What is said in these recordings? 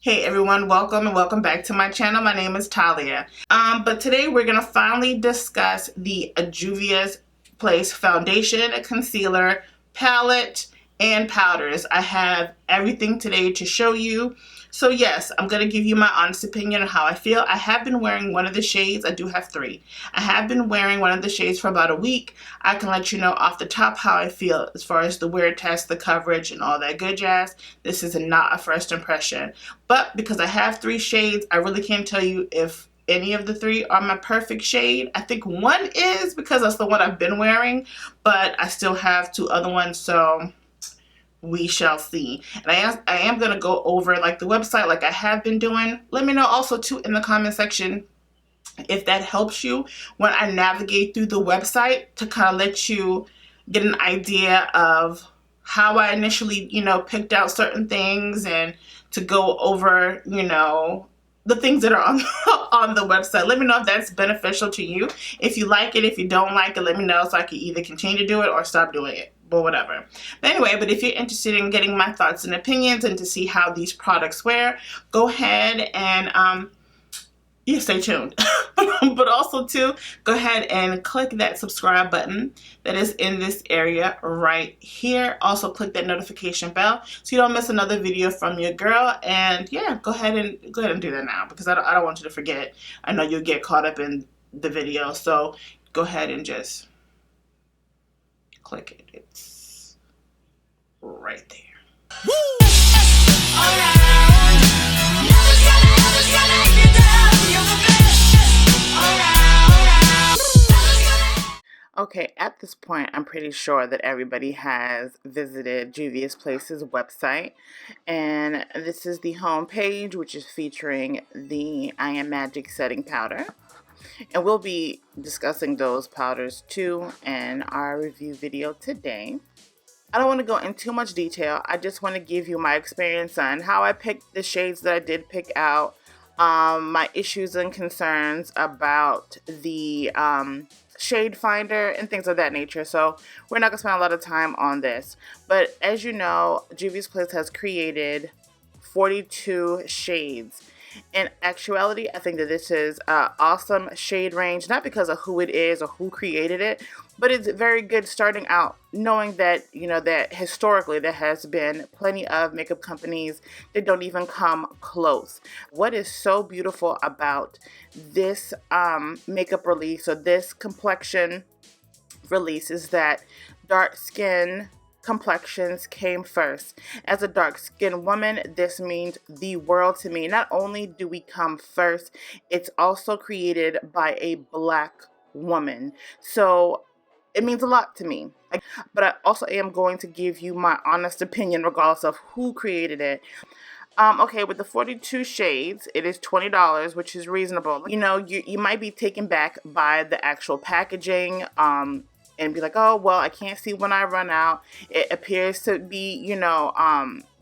Hey everyone, welcome and welcome back to my channel. My name is Talia. But today we're going to finally discuss the Juvia'S Place Foundation, Concealer, Palette, and Powders. I have everything today to show you. So yes, I'm going to give you my honest opinion on how I feel. I have been wearing one of the shades. I do have three. I have been wearing one of the shades for about a week. I can let you know off the top how I feel as far as the wear test, the coverage, and all that good jazz. This is not a first impression. But because I have three shades, I really can't tell you if any of the three are my perfect shade. I think one is because that's the one I've been wearing, but I still have two other ones, so we shall see. And I am going to go over like the website like I have been doing. Let me know also too in the comment section if that helps you when I navigate through the website to kind of let you get an idea of how I initially, picked out certain things and to go over, the things that are on, on the website. Let me know if that's beneficial to you. If you like it, if you don't like it, let me know so I can either continue to do it or stop doing it. But whatever. But anyway, but if you're interested in getting my thoughts and opinions and to see how these products wear, go ahead and yeah, stay tuned. But also too, go ahead and click that subscribe button that is in this area right here. Also click that notification bell so you don't miss another video from your girl. And yeah, go ahead and do that now because I don't want you to forget. I know you'll get caught up in the video, so go ahead and just click it. It's right there. Woo! Okay, at this point, I'm pretty sure that everybody has visited Juvia'S Place's website, and this is the home page, which is featuring the I Am Magic setting powder, and we'll be discussing those powders too in our review video today. I don't want to go into too much detail. I just want to give you my experience on how I picked the shades that I did pick out, my issues and concerns about the shade finder and things of that nature. So we're not gonna spend a lot of time on this, but as you know, Juvia'S Place has created 42 shades. In actuality, I think that this is an awesome shade range, not because of who it is or who created it, but it's very good starting out knowing that, that historically there has been plenty of makeup companies that don't even come close. What is so beautiful about this makeup release or this complexion release is that dark skin complexions came first. As a dark-skinned woman, this means the world to me. Not only do we come first, it's also created by a black woman. So it means a lot to me. But I also am going to give you my honest opinion regardless of who created it. Okay, with the 42 shades, it is $20, which is reasonable. You might be taken back by the actual packaging, and be like, oh, well, I can't see when I run out. It appears to be,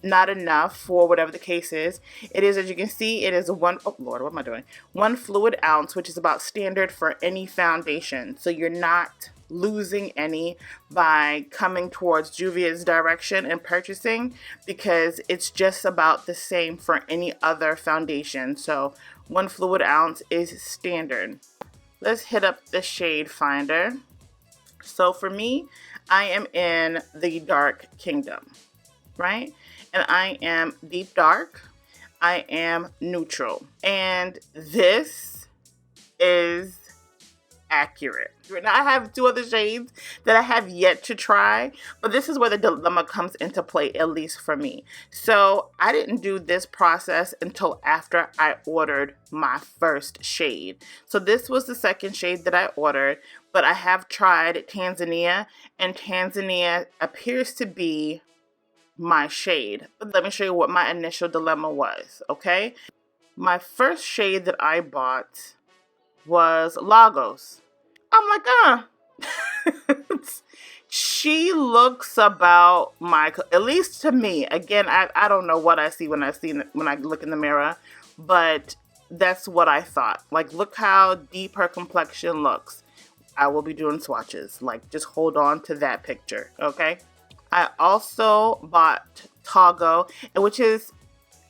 not enough for whatever the case is. It is, as you can see, it is one fluid ounce, which is about standard for any foundation. So you're not losing any by coming towards Juvia'S direction and purchasing, because it's just about the same for any other foundation. So 1 fluid ounce is standard. Let's hit up the shade finder. So for me, I am in the dark kingdom, right? And I am deep dark. I am neutral. And this is accurate. Now I have 2 other shades that I have yet to try, but this is where the dilemma comes into play, at least for me. So I didn't do this process until after I ordered my first shade. So this was the second shade that I ordered, but I have tried Tanzania, and Tanzania appears to be my shade. But let me show you what my initial dilemma was, okay? My first shade that I bought was Lagos. I'm like, she looks about at least to me. Again, I don't know what I see when I look in the mirror, but that's what I thought. Like, look how deep her complexion looks. I will be doing swatches. Like, just hold on to that picture, okay? I also bought Togo, which is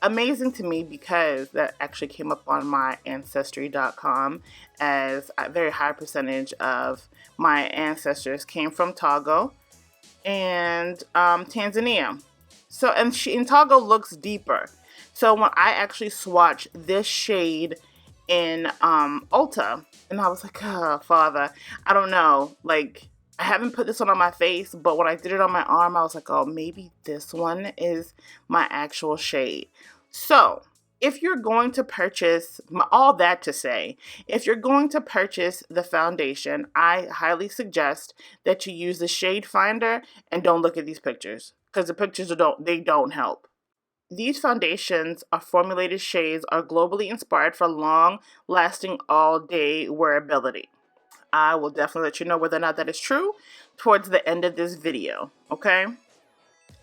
amazing to me because that actually came up on my ancestry.com, as a very high percentage of my ancestors came from Togo and Tanzania. So, and Togo looks deeper. So when I actually swatched this shade in Ulta, and I was like, oh, Father, I don't know. Like, I haven't put this one on my face, but when I did it on my arm, I was like, oh, maybe this one is my actual shade. So, if you're going to purchase, all that to say, if you're going to purchase the foundation, I highly suggest that you use the shade finder and don't look at these pictures, because the pictures don't help. These foundations are formulated shades are globally inspired for long-lasting all-day wearability. I will definitely let you know whether or not that is true towards the end of this video, okay?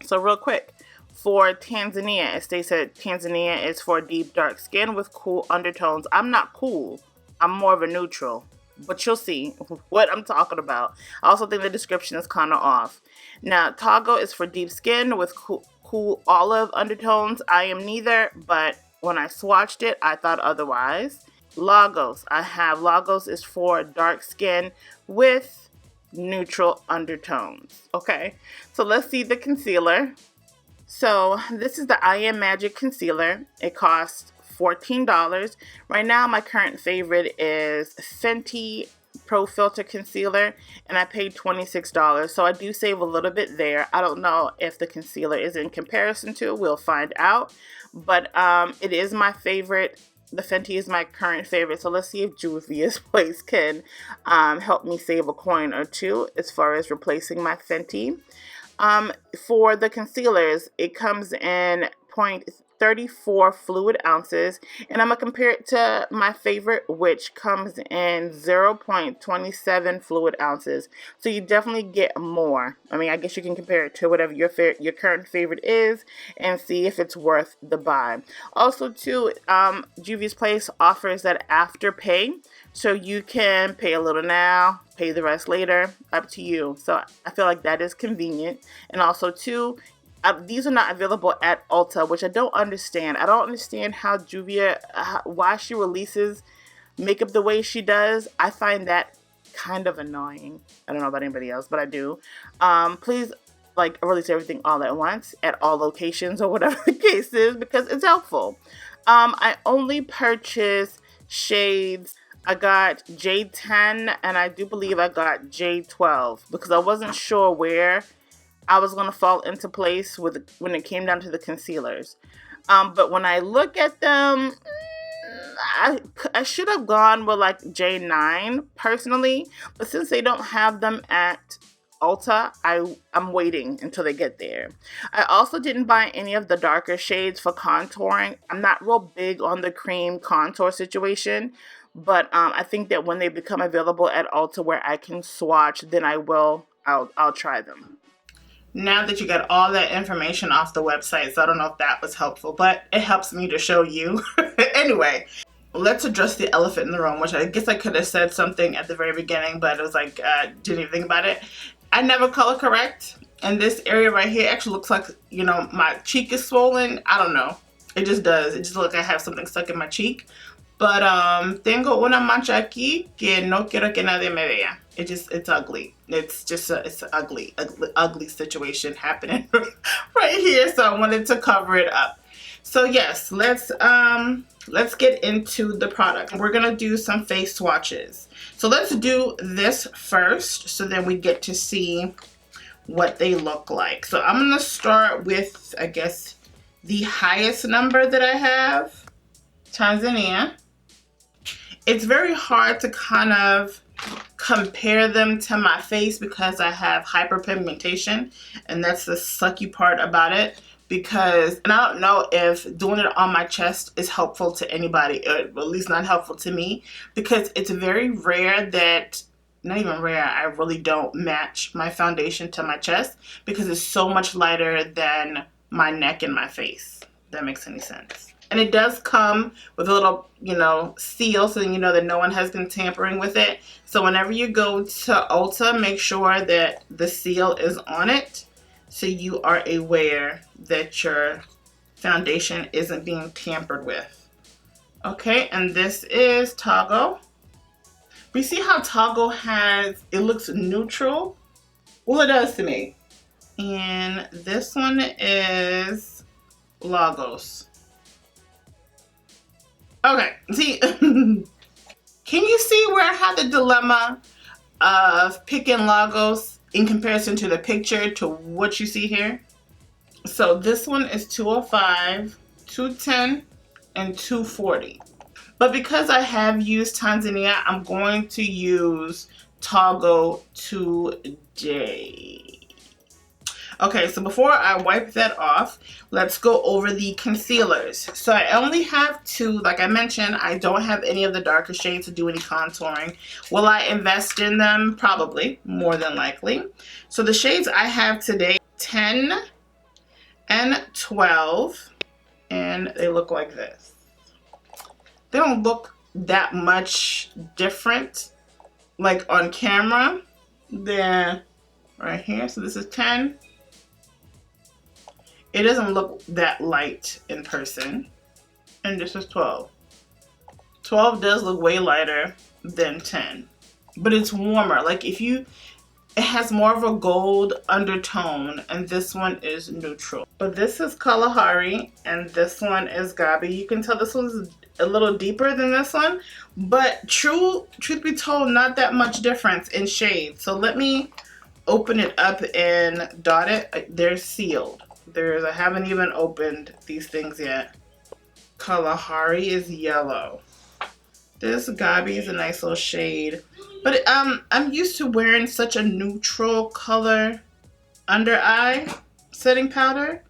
So real quick, for Tanzania, it states that Tanzania is for deep dark skin with cool undertones. I'm not cool. I'm more of a neutral. But you'll see what I'm talking about. I also think the description is kind of off. Now, Togo is for deep skin with cool olive undertones. I am neither, but when I swatched it, I thought otherwise. Lagos. Lagos is for dark skin with neutral undertones. Okay, so let's see the concealer. So this is the I Am Magic concealer. It costs $14. Right now my current favorite is Fenty Pro Filter concealer, and I paid $26, so I do save a little bit there. I don't know if the concealer is in comparison to, we'll find out, but it is my favorite. The Fenty is my current favorite, so let's see if Juvia'S place can help me save a coin or two as far as replacing my Fenty. For the concealers, it comes in 0.34 fluid ounces, and I'm going to compare it to my favorite, which comes in 0.27 fluid ounces. So you definitely get more. I mean, I guess you can compare it to whatever your current favorite is and see if it's worth the buy. Also, too, Juvia'S Place offers that afterpay, so you can pay a little now, pay the rest later, up to you. So I feel like that is convenient. And also, too, these are not available at Ulta, which I don't understand. I don't understand how why she releases makeup the way she does. I find that kind of annoying. I don't know about anybody else, but I do. Please, like, release everything all at once at all locations or whatever the case is, because it's helpful. I only purchased shades. I got J10 and I do believe I got J12 because I wasn't sure where I was going to fall into place when it came down to the concealers. But when I look at them, I should have gone with like J9 personally, but since they don't have them at Ulta, I'm waiting until they get there. I also didn't buy any of the darker shades for contouring. I'm not real big on the cream contour situation, but I think that when they become available at Ulta where I can swatch, then I'll try them. Now that you got all that information off the website, so I don't know if that was helpful, but it helps me to show you. Anyway, let's address the elephant in the room, which I guess I could have said something at the very beginning, but it was like, didn't even think about it. I never color correct, and this area right here actually looks like, you know, my cheek is swollen. I don't know. It just does. It just looks like I have something stuck in my cheek. But tengo una mancha aquí que no quiero que nadie me vea. It's ugly. It's an ugly situation happening right here. So I wanted to cover it up. So yes, let's get into the product. We're gonna do some face swatches. So let's do this first, so then we get to see what they look like. So I'm gonna start with, I guess, the highest number that I have, Tanzania. It's very hard to kind of compare them to my face because I have hyperpigmentation, and that's the sucky part about it. Because, and I don't know if doing it on my chest is helpful to anybody, or at least not helpful to me, because it's very rare that, not even rare, I really don't match my foundation to my chest because it's so much lighter than my neck and my face. If that makes any sense. And it does come with a little, you know, seal, so you know that no one has been tampering with it. So whenever you go to Ulta, make sure that the seal is on it, so you are aware that your foundation isn't being tampered with. Okay, and this is Toggle. We see how Toggle has, it looks neutral. Well, it does to me. And this one is Lagos. Okay, see, can you see where I had the dilemma of picking Lagos in comparison to the picture to what you see here? So this one is 205, 210, and 240. But because I have used Tanzania, I'm going to use Toggle today. Okay, so before I wipe that off, let's go over the concealers. So I only have two. Like I mentioned, I don't have any of the darker shades to do any contouring. Will I invest in them? Probably, more than likely. So the shades I have today, 10 and 12, and they look like this. They don't look that much different, like on camera. They're right here. So this is 10. It doesn't look that light in person. And this is 12. 12 does look way lighter than 10. But it's warmer. Like if you, it has more of a gold undertone, and this one is neutral. But this is Kalahari and this one is Gabi. You can tell this one's a little deeper than this one, but truth be told, not that much difference in shade. So let me open it up and dot it. They're sealed. I haven't even opened these things yet. Kalahari is yellow. This Gabi is a nice little shade. But I'm used to wearing such a neutral color under eye setting powder.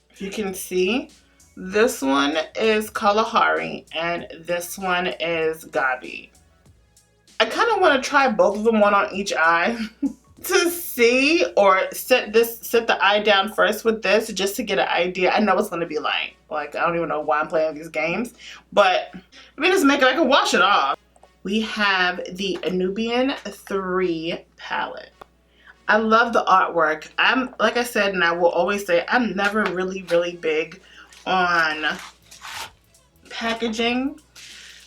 If you can see, this one is Kalahari and this one is Gabi. I kind of want to try both of them, one on each eye. To see, or set the eye down first with this just to get an idea. I know it's going to be light. Like, I don't even know why I'm playing these games, but I mean, just make it, I can wash it off. We have the Nubian 3 palette. I love the artwork. Like I said, and I will always say, I'm never really big on packaging,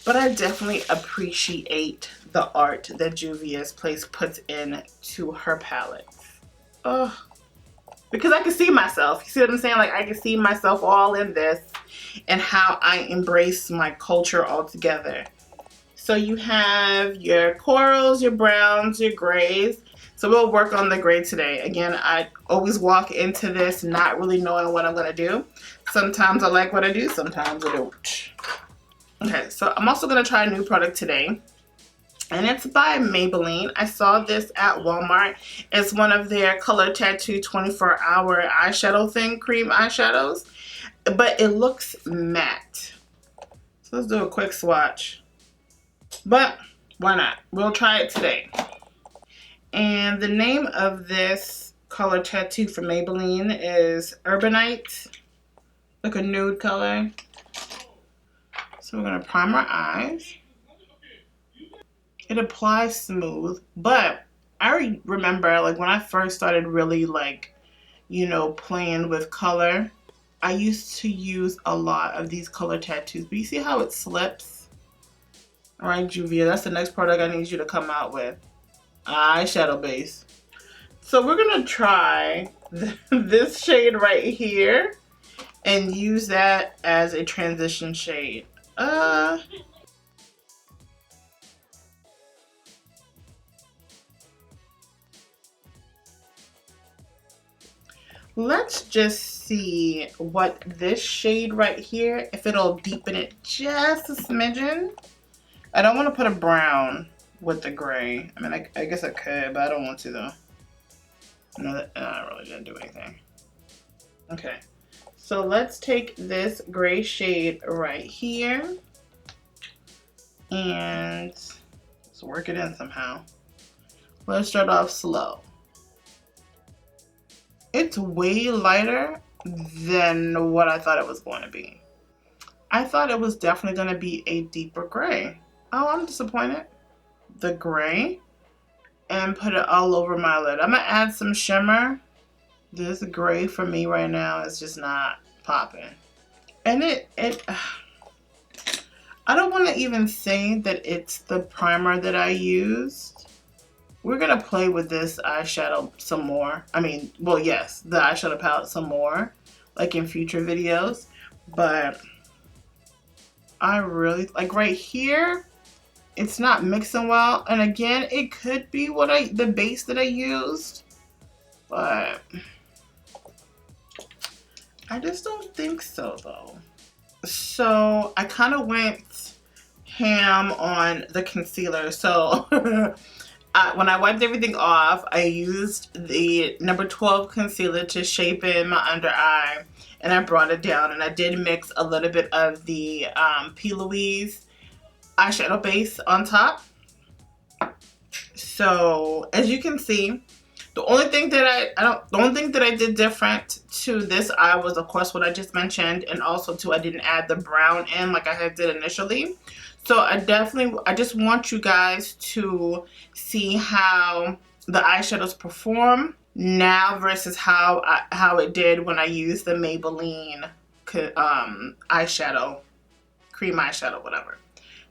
but I definitely appreciate the art that Juvia'S puts into her palettes. Oh, because I can see myself. You see what I'm saying? Like I can see myself all in this and how I embrace my culture altogether. So you have your corals, your browns, your grays. So we'll work on the gray today. Again, I always walk into this not really knowing what I'm gonna do. Sometimes I like what I do, sometimes I don't. Okay, so I'm also gonna try a new product today. And it's by Maybelline. I saw this at Walmart. It's one of their Color Tattoo 24-hour eyeshadow thing, cream eyeshadows. But it looks matte. So let's do a quick swatch. But why not? We'll try it today. And the name of this Color Tattoo from Maybelline is Urbanite. Like a nude color. So we're going to prime our eyes. It applies smooth, but I remember like when I first started really like, you know, playing with color, I used to use a lot of these color tattoos. But you see how it slips? All right, Juvia, that's the next product I need you to come out with. Eyeshadow base. So we're gonna try this shade right here and use that as a transition shade. Let's just see what this shade right here, if it'll deepen it just a smidgen. I don't want to put a brown with the gray. I mean, I guess I could, but I don't want to though. No, that really didn't do anything. Okay, so let's take this gray shade right here and let's work it in somehow. Let's start off slow. It's way lighter than what I thought it was going to be. I thought it was definitely going to be a deeper gray. Oh, I'm disappointed. The gray, and put it all over my lid. I'm going to add some shimmer. This gray for me right now is just not popping. And I don't want to even say that it's the primer that I used. We're going to play with this eyeshadow some more. I mean, well, yes, the eyeshadow palette some more, like in future videos. But I really, like right here, it's not mixing well. And again, it could be the base that I used. But I just don't think so, though. So I kind of went ham on the concealer. So when I wiped everything off, I used the number 12 concealer to shape in my under eye, and I brought it down, and I did mix a little bit of the Louise eyeshadow base on top. So as you can see, the only thing that I did different to this eye was, of course, what I just mentioned, and also too, I didn't add the brown in like I had did initially. So I just want you guys to see how the eyeshadows perform now versus how it did when I used the Maybelline eyeshadow, cream eyeshadow, whatever.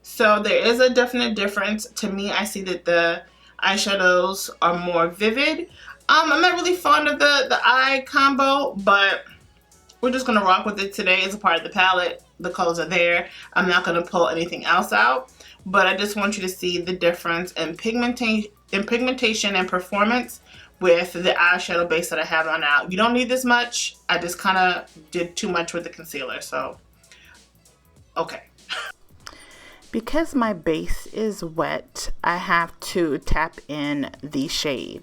So there is a definite difference. To me, I see that the eyeshadows are more vivid. I'm not really fond of the eye combo, but we're just going to rock with it today. It's a part of the palette. The colors are there. I'm not going to pull anything else out, but I just want you to see the difference in pigmentation and performance with the eyeshadow base that I have on now. You don't need this much. I just kind of did too much with the concealer, so okay. Because my base is wet, I have to tap in the shade.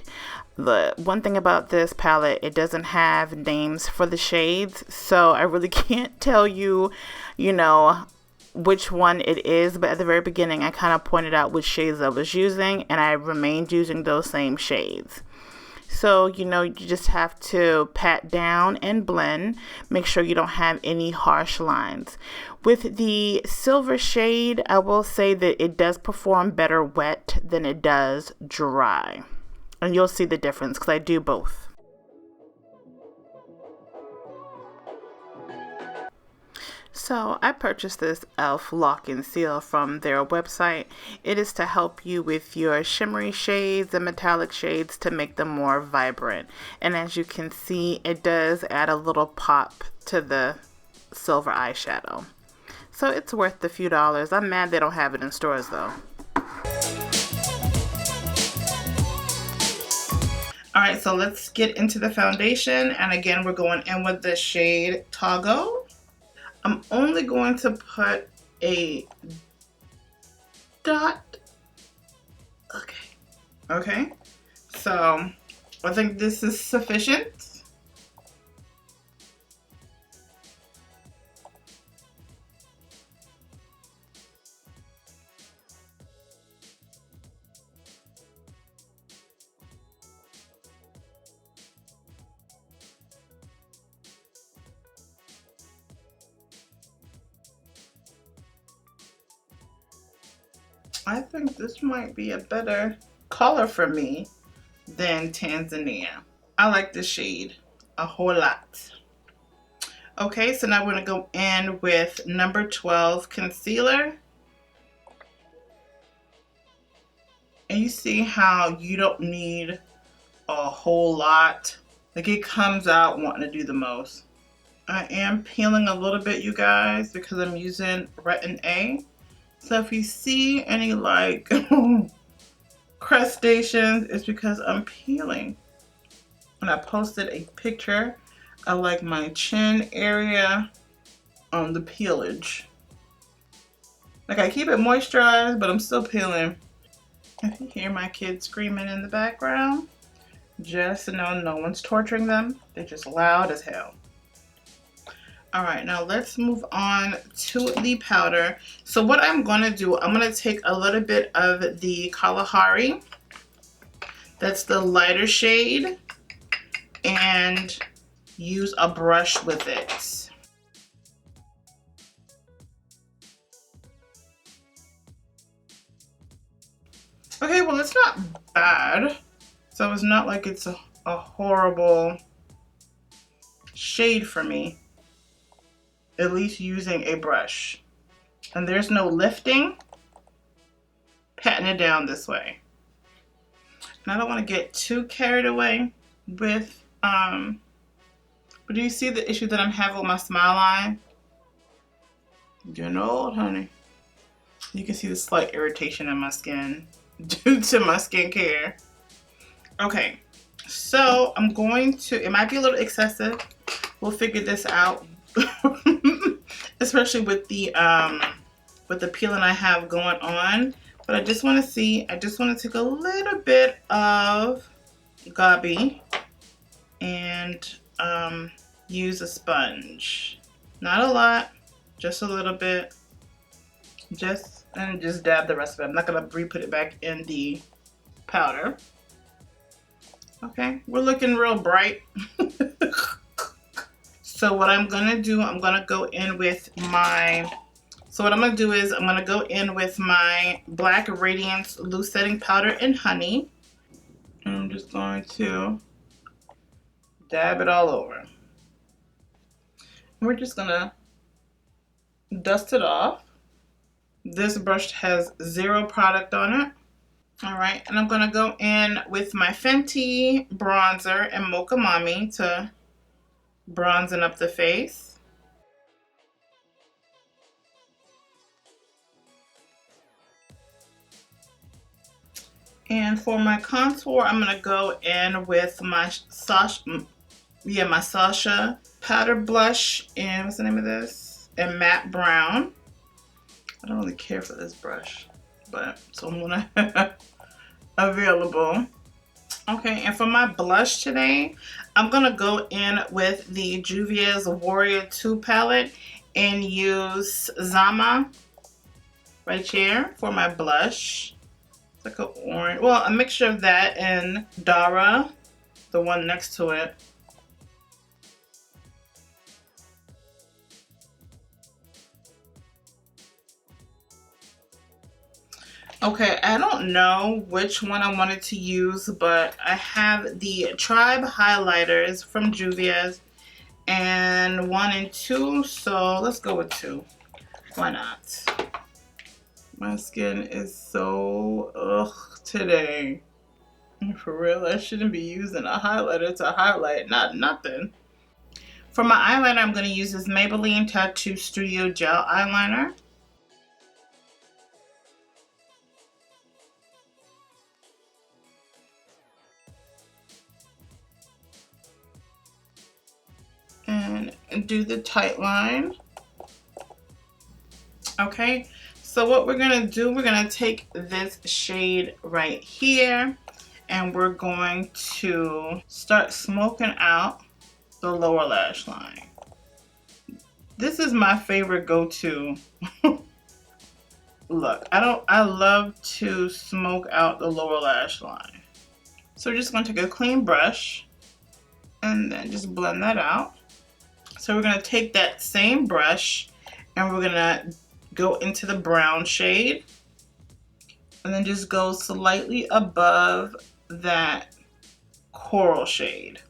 The one thing about this palette, it doesn't have names for the shades, so I really can't tell you, you know, which one it is, but at the very beginning I kind of pointed out which shades I was using, and I remained using those same shades. So, you know, you just have to pat down and blend. Make sure you don't have any harsh lines. With the silver shade, I will say that it does perform better wet than it does dry. And you'll see the difference because I do both. So I purchased this e.l.f. Lock and Seal from their website. It is to help you with your shimmery shades and metallic shades to make them more vibrant. And as you can see, it does add a little pop to the silver eyeshadow. So it's worth the few dollars. I'm mad they don't have it in stores though. Alright, so let's get into the foundation. And again, we're going in with the shade Toggle. I'm only going to put a dot. Okay. So I think this is sufficient. I think this might be a better color for me than Tanzania. I like the shade a whole lot. Okay, so now we're going to go in with number 12 concealer. And you see how you don't need a whole lot. Like it comes out wanting to do the most. I am peeling a little bit, you guys, because I'm using Retin A. So if you see any like crustaceans, it's because I'm peeling. And I posted a picture of like my chin area on the peelage. Like I keep it moisturized, but I'm still peeling. If you hear my kids screaming in the background, just know no one's torturing them. They're just loud as hell. Alright, now let's move on to the powder. So what I'm going to do, I'm going to take a little bit of the Kalahari. That's the lighter shade. And use a brush with it. Okay, well it's not bad. So it's not like it's a horrible shade for me. at least using a brush. And there's no lifting. Patting it down this way. And I don't want to get too carried away with, but do you see the issue that I'm having with my smile line? Getting old, honey. You can see the slight irritation in my skin due to my skincare. Okay, so I'm going to, it might be a little excessive. We'll figure this out. Especially with the peeling I have going on. But I just want to see, I just want to take a little bit of Gabi and use a sponge. Not a lot, just a little bit. And just dab the rest of it. I'm not going to re-put it back in the powder. Okay, we're looking real bright. So what I'm going to do, I'm going to go in with my... So what I'm going to do is I'm going to go in with my Black Radiance Loose Setting Powder in Honey. And I'm just going to dab it all over. And we're just going to dust it off. This brush has 0 product on it. Alright, and I'm going to go in with my Fenty bronzer and Mocha Mami to bronzen up the face. And for my contour, I'm going to go in with my Sasha powder blush and what's the name of this? And matte brown. I don't really care for this brush, but so I'm gonna available. Okay, and for my blush today, I'm gonna go in with the Juvia'S Warrior 2 palette and use Zama right here for my blush. It's like an orange, well, a mixture of that and Dara, the one next to it. Okay, I don't know which one I wanted to use, but I have the Tribe highlighters from Juvia'S and 1 and 2, so let's go with 2. Why not? My skin is so ugh today. For real, I shouldn't be using a highlighter to highlight, not nothing. For my eyeliner, I'm going to use this Maybelline Tattoo Studio Gel Eyeliner. And do the tight line. Okay, so what we're gonna do, we're gonna take this shade right here and we're going to start smoking out the lower lash line. This is my favorite go-to look. I love to smoke out the lower lash line. So we're just gonna take a clean brush and then just blend that out. So we're going to take that same brush and we're going to go into the brown shade and then just go slightly above that coral shade.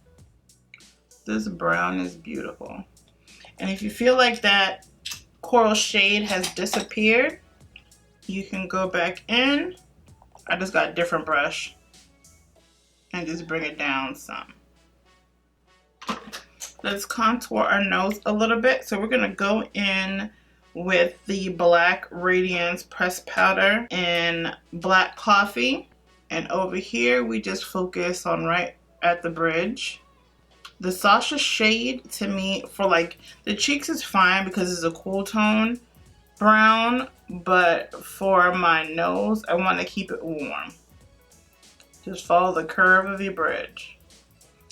This brown is beautiful. And if you feel like that coral shade has disappeared, you can go back in. I just got a different brush and just bring it down some. Let's contour our nose a little bit. So we're gonna go in with the Black Radiance Pressed Powder in Black Coffee. And over here, we just focus on right at the bridge. The Sasha shade, to me, for like the cheeks is fine because it's a cool tone brown, but for my nose, I want to keep it warm. Just follow the curve of your bridge.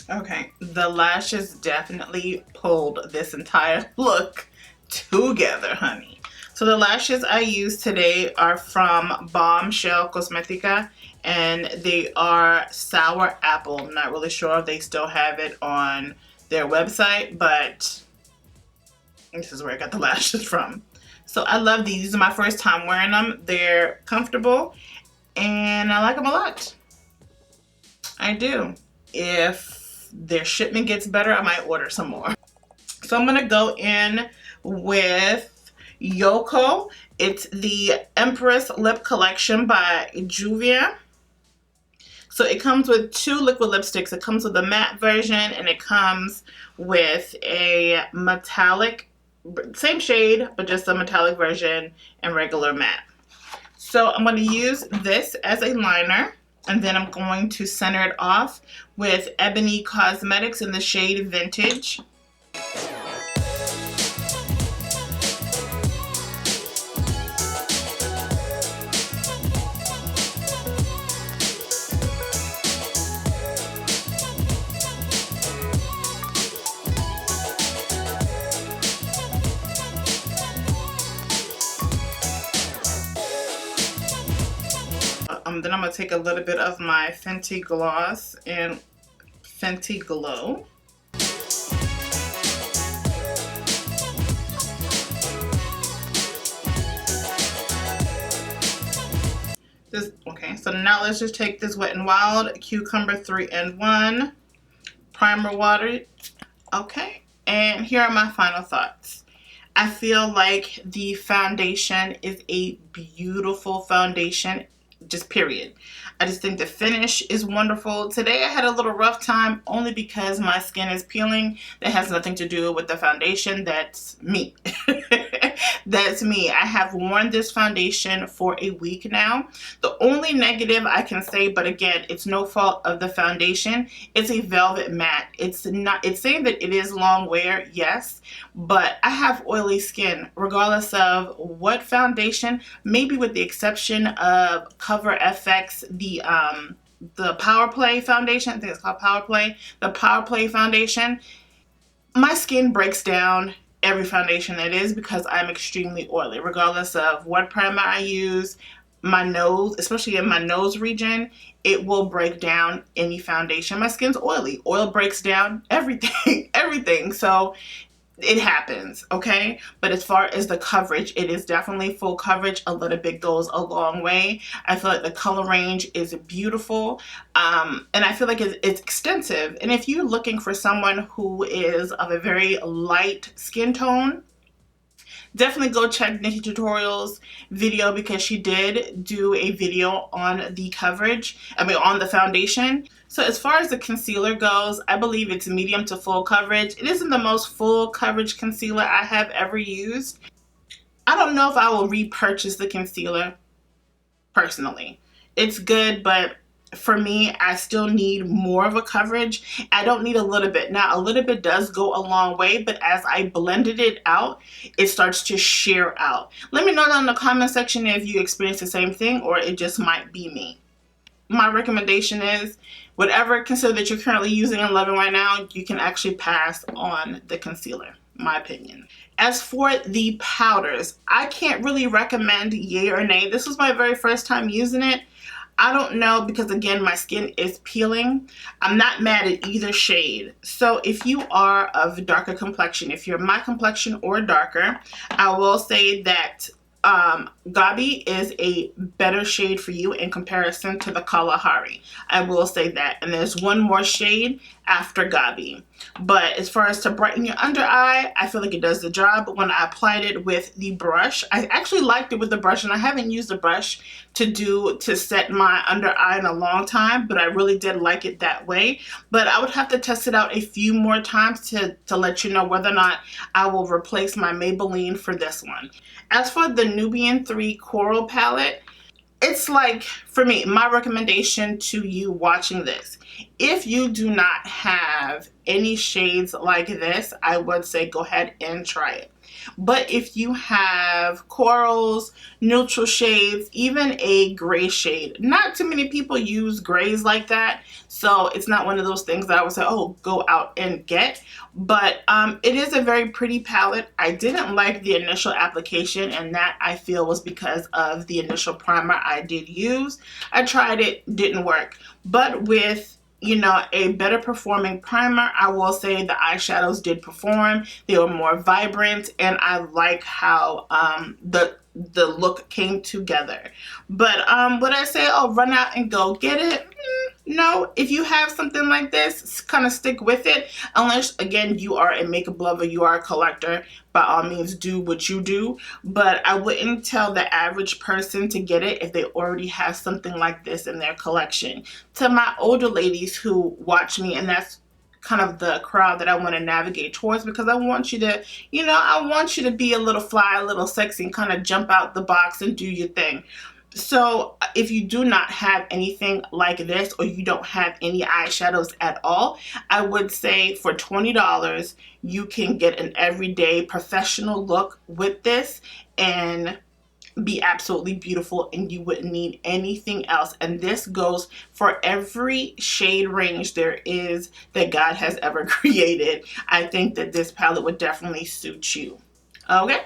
Okay, the lashes definitely pulled this entire look together, honey. So the lashes I use today are from Bombshell Cosmetica, and they are Sour Apple. I'm not really sure if they still have it on their website, but this is where I got the lashes from. So I love these. These are my first time wearing them. They're comfortable, and I like them a lot. I do. If their shipment gets better, I might order some more. So I'm going to go in with Yoko. It's the Empress Lip Collection by Juvia. So it comes with 2 liquid lipsticks. It comes with a matte version and it comes with a metallic, same shade, but just a metallic version and regular matte. So I'm going to use this as a liner, and then I'm going to center it off with Ebony Cosmetics in the shade Vintage. Then I'm going to take a little bit of my Fenty Gloss and Fenty Glow. Okay, so now let's just take this Wet n Wild Cucumber 3-in-1 Primer Water. Okay, and here are my final thoughts. I feel like the foundation is a beautiful foundation, just period. I just think the finish is wonderful. Today I had a little rough time only because my skin is peeling. That has nothing to do with the foundation. That's me. That's me. I have worn this foundation for a week now. The only negative I can say, but again, it's no fault of the foundation, it's a velvet matte. It's saying that it is long wear, yes, but I have oily skin regardless of what foundation, maybe with the exception of Cover FX, the Power Play foundation. I think it's called Power Play. The Power Play foundation. My skin breaks down every foundation that is because I'm extremely oily. Regardless of what primer I use, my nose, especially in my nose region, it will break down any foundation. My skin's oily. Oil breaks down everything, everything. So it happens, okay? But as far as the coverage, it is definitely full coverage. A little bit goes a long way. I feel like the color range is beautiful, and I feel like it's extensive. And if you're looking for someone who is of a very light skin tone, definitely go check Nikki Tutorials video because she did do a video on the coverage, on the foundation. So as far as the concealer goes, I believe it's medium to full coverage. It isn't the most full coverage concealer I have ever used. I don't know if I will repurchase the concealer personally. It's good, but for me, I still need more of a coverage. I don't need a little bit. Now, a little bit does go a long way, but as I blended it out, it starts to sheer out. Let me know down in the comment section if you experience the same thing or it just might be me. My recommendation is whatever concealer that you're currently using and loving right now, you can actually pass on the concealer, my opinion. As for the powders, I can't really recommend yay or nay. This was my very first time using it. I don't know because, again, my skin is peeling. I'm not mad at either shade. So if you are of darker complexion, if you're my complexion or darker, I will say that Gabi is a better shade for you in comparison to the Kalahari. I will say that. And there's one more shade after Gabi. But as far as to brighten your under eye, I feel like it does the job. When I applied it with the brush, I actually liked it with the brush, and I haven't used the brush to set my under eye in a long time, but I really did like it that way. But I would have to test it out a few more times to let you know whether or not I will replace my Maybelline for this one. As for the Nubian 3 Coral palette, it's like, for me, my recommendation to you watching this, if you do not have any shades like this, I would say go ahead and try it. But if you have corals, neutral shades, even a gray shade, not too many people use grays like that, so it's not one of those things that I would say, oh, go out and get. But it is a very pretty palette. I didn't like the initial application, and that I feel was because of the initial primer I did use. I tried it, didn't work. But with a better performing primer, I will say the eyeshadows did perform. They were more vibrant, and I like how the look came together. But would I say, oh, run out and go get it? No, if you have something like this, kind of stick with it. Unless, again, you are a makeup lover, you are a collector, by all means do what you do. But I wouldn't tell the average person to get it if they already have something like this in their collection. To my older ladies who watch me, and that's kind of the crowd that I want to navigate towards, because I want you to, I want you to be a little fly, a little sexy, and kind of jump out the box and do your thing. So if you do not have anything like this, or you don't have any eyeshadows at all, I would say for $20, you can get an everyday professional look with this and be absolutely beautiful, and you wouldn't need anything else. And this goes for every shade range there is that God has ever created. I think that this palette would definitely suit you. Okay?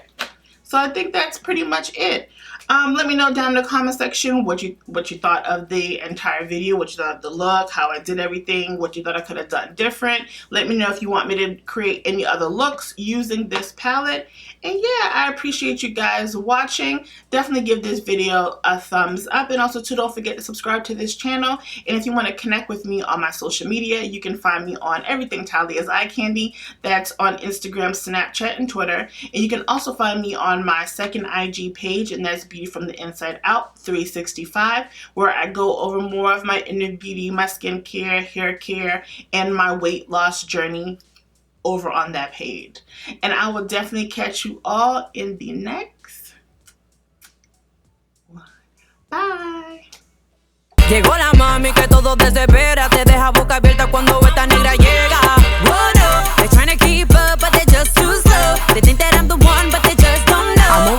So I think that's pretty much it. Let me know down in the comment section what you thought of the entire video, what you thought of the look, how I did everything, what you thought I could have done different. Let me know if you want me to create any other looks using this palette. And yeah, I appreciate you guys watching. Definitely give this video a thumbs up, and also too, don't forget to subscribe to this channel. And if you want to connect with me on my social media, you can find me on everything Talia's Eye Candy. That's on Instagram, Snapchat, and Twitter. And you can also find me on my second IG page, and that's Beauty from the Inside Out 365, where I go over more of my inner beauty, my skincare, hair care, and my weight loss journey over on that page. And I will definitely catch you all in the next one. Bye. Llegó la mami que todos desesperan.